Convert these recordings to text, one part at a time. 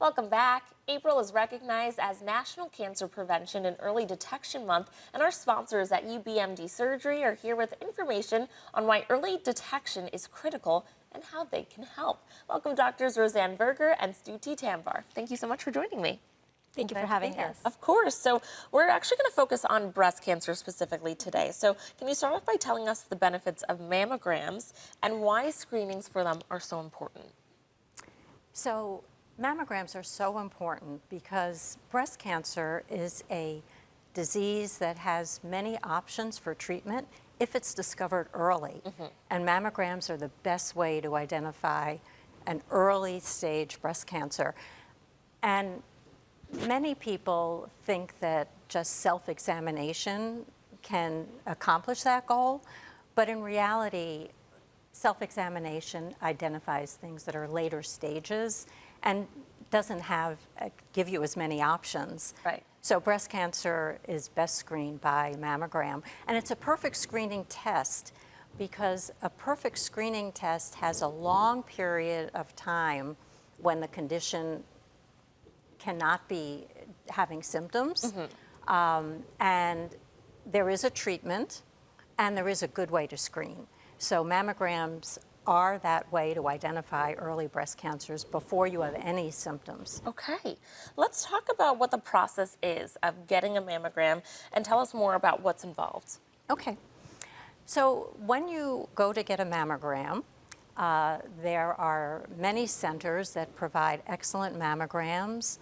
Welcome back. April is recognized as National Cancer Prevention and Early Detection Month, and our sponsors at UBMD Surgery are here with information on why early detection is critical and how they can help. Welcome, Doctors Roseanne Berger and Stuti Tambar. Thank you so much for joining me. Thank you for having us. Of course. So we're actually going to focus on breast cancer specifically today. So can you start off by telling us the benefits of mammograms and why screenings for them are so important? So mammograms are so important because breast cancer is a disease that has many options for treatment if it's discovered early. And mammograms are the best way to identify an early stage breast cancer. And many people think that just self-examination can accomplish that goal, but in reality, self-examination identifies things that are later stages and doesn't give you as many options. Right. So breast cancer is best screened by mammogram, and it's a perfect screening test because a perfect screening test has a long period of time when the condition cannot be having symptoms, and there is a treatment, and there is a good way to screen. So mammograms are that way to identify early breast cancers before you have any symptoms. Okay, let's talk about what the process is of getting a mammogram and tell us more about what's involved. Okay, so when you go to get a mammogram, there are many centers that provide excellent mammograms.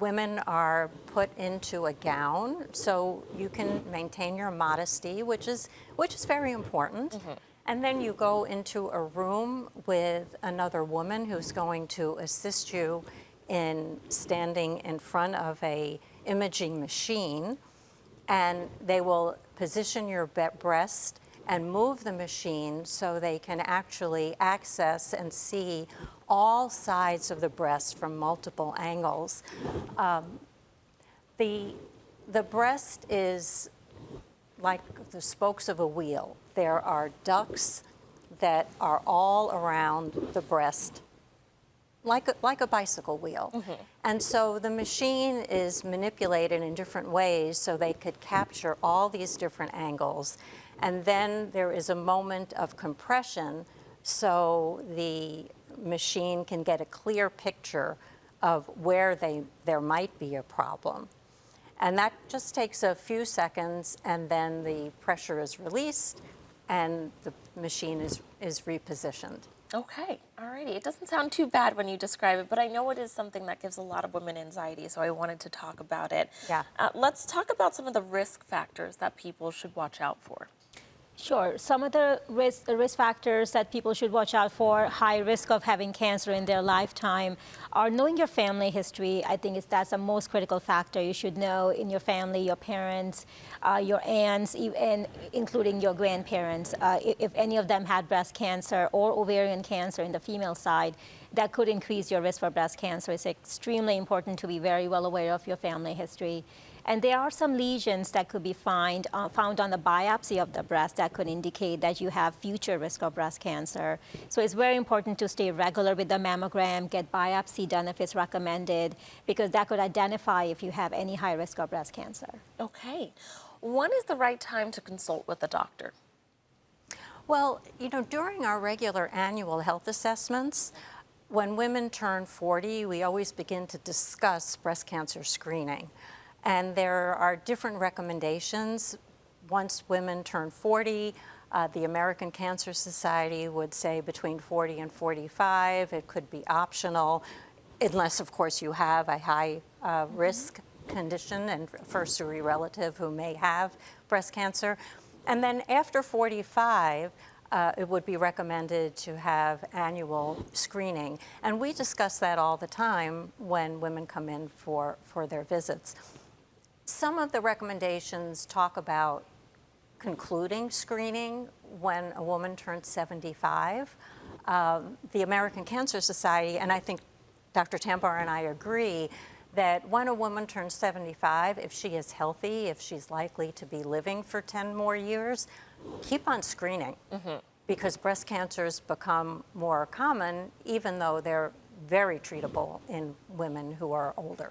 Women are put into a gown so you can maintain your modesty, which is very important. And then you go into a room with another woman who's going to assist you in standing in front of a imaging machine, and they will position your breast and move the machine so they can actually access and see all sides of the breast from multiple angles. The breast is like the spokes of a wheel. There are ducts that are all around the breast, like a bicycle wheel. And so the machine is manipulated in different ways so they could capture all these different angles. And then there is a moment of compression so the machine can get a clear picture of where there might be a problem. And that just takes a few seconds, and then the pressure is released and the machine is repositioned. Okay, alrighty. It doesn't sound too bad when you describe it, but I know it is something that gives a lot of women anxiety, so I wanted to talk about it. Yeah. Let's talk about some of the risk factors that people should watch out for. Sure. Some of the risk factors that people should watch out for, high risk of having cancer in their lifetime, are knowing your family history. I think that's the most critical factor. You should know in your family, your parents, your aunts, and including your grandparents. If any of them had breast cancer or ovarian cancer in the female side, that could increase your risk for breast cancer. It's extremely important to be very well aware of your family history. And there are some lesions that could be found on the biopsy of the breast that could indicate that you have future risk of breast cancer. So it's very important to stay regular with the mammogram, get biopsy done if it's recommended, because that could identify if you have any high risk of breast cancer. Okay. When is the right time to consult with a doctor? Well, you know, during our regular annual health assessments, when women turn 40, we always begin to discuss breast cancer screening. And there are different recommendations. Once women turn 40, the American Cancer Society would say between 40 and 45. It could be optional, unless, of course, you have a high risk condition and first degree relative who may have breast cancer. And then after 45, it would be recommended to have annual screening. And we discuss that all the time when women come in for their visits. Some of the recommendations talk about concluding screening when a woman turns 75. The American Cancer Society, and I think Dr. Tambar and I agree, that when a woman turns 75, if she is healthy, if she's likely to be living for 10 more years, keep on screening. Because breast cancers become more common, even though very treatable in women who are older.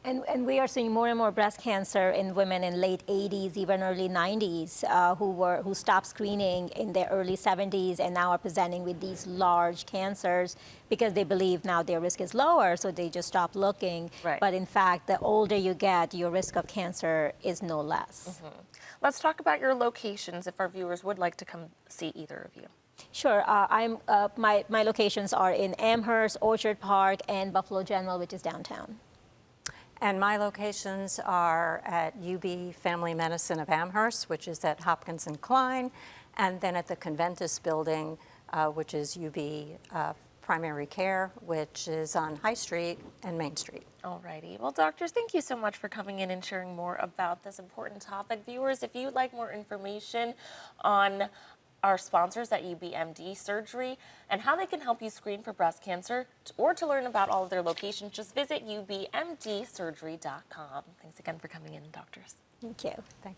And we are seeing more and more breast cancer in women in late 80s, even early 90s, who stopped screening in their early 70s and now are presenting with these large cancers because they believe now their risk is lower, so they just stop looking. Right. But in fact, the older you get, your risk of cancer is no less. Let's talk about your locations if our viewers would like to come see either of you. Sure. My locations are in Amherst, Orchard Park, and Buffalo General, which is downtown. And my locations are at UB Family Medicine of Amherst, which is at Hopkins and Klein, and then at the Conventus building, which is UB Primary Care, which is on High Street and Main Street. Alrighty. Well, doctors, thank you so much for coming in and sharing more about this important topic. Viewers, if you'd like more information on our sponsors at UBMD Surgery and how they can help you screen for breast cancer, or to learn about all of their locations, just visit ubmdsurgery.com. Thanks again for coming in, doctors. Thank you. Thank you.